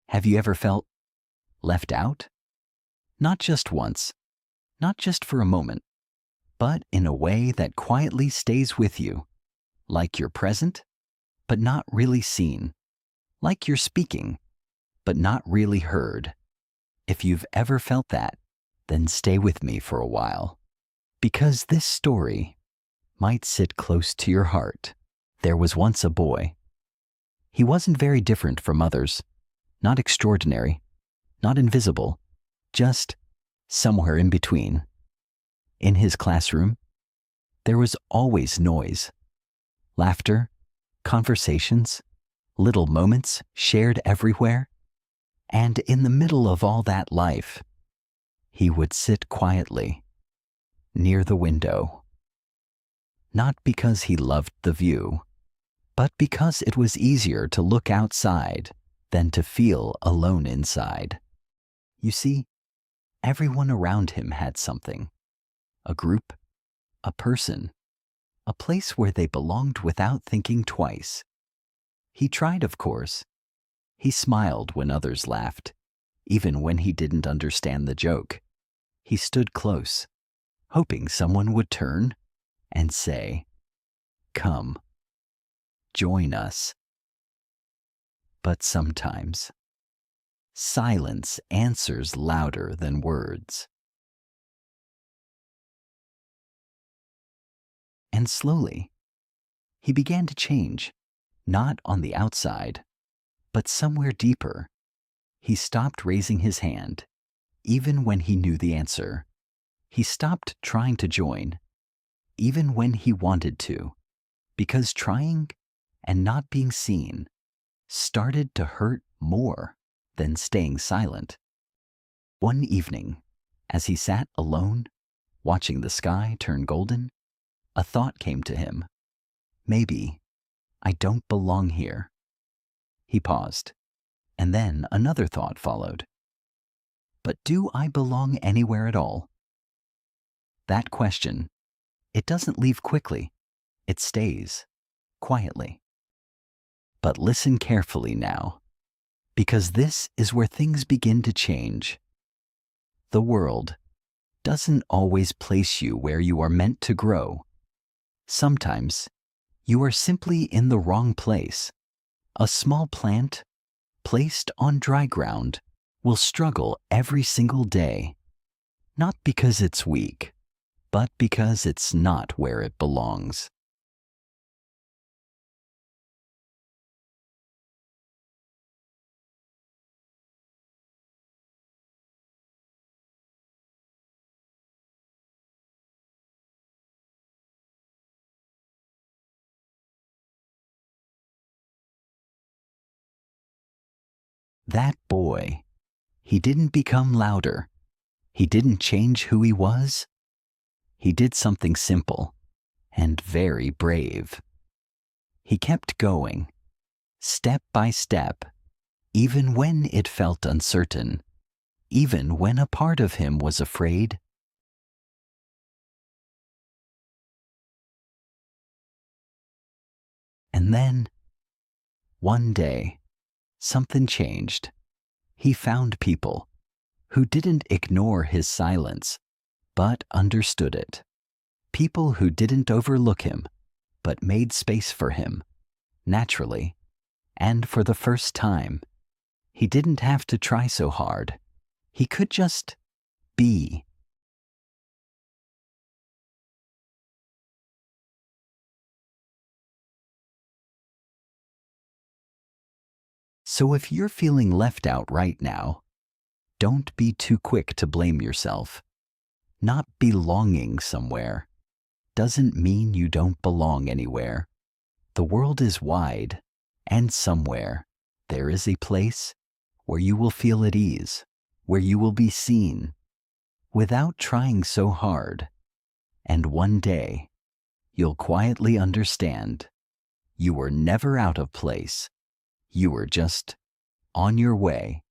Have you ever felt left out? Not just once, not just for a moment, but in a way that quietly stays with you, like you're present, but not really seen, like you're speaking, but not really heard. If you've ever felt that, then stay with me for a while, because this story might sit close to your heart. There was once a boy. He wasn't very different from others, not extraordinary, not invisible, just somewhere in between. In his classroom, there was always noise, laughter, conversations, little moments shared everywhere. And in the middle of all that life, he would sit quietly near the window. Not because he loved the view, but because it was easier to look outside than to feel alone inside. You see, everyone around him had something. A group, a person, a place where they belonged without thinking twice. He tried, of course. He smiled when others laughed, even when he didn't understand the joke. He stood close, hoping someone would turn and say, "Come, join us." But sometimes, silence answers louder than words. And slowly, he began to change, not on the outside, but somewhere deeper. He stopped raising his hand, even when he knew the answer. He stopped trying to join, even when he wanted to, because trying and not being seen started to hurt more than staying silent. One evening, as he sat alone, watching the sky turn golden, a thought came to him. Maybe I don't belong here. He paused, and then another thought followed. But do I belong anywhere at all? That question, it doesn't leave quickly. It stays, quietly. But listen carefully now, because this is where things begin to change. The world doesn't always place you where you are meant to grow. Sometimes you are simply in the wrong place. A small plant placed on dry ground will struggle every single day, not because it's weak, but because it's not where it belongs. That boy, he didn't become louder. He didn't change who he was. He did something simple and very brave. He kept going, step by step, even when it felt uncertain, even when a part of him was afraid. And then, one day, something changed. He found people who didn't ignore his silence, but understood it. People who didn't overlook him, but made space for him, naturally. And for the first time, he didn't have to try so hard. He could just be. So if you're feeling left out right now, don't be too quick to blame yourself. Not belonging somewhere doesn't mean you don't belong anywhere. The world is wide, and somewhere there is a place where you will feel at ease, where you will be seen, without trying so hard. And one day, you'll quietly understand you were never out of place. You were just on your way.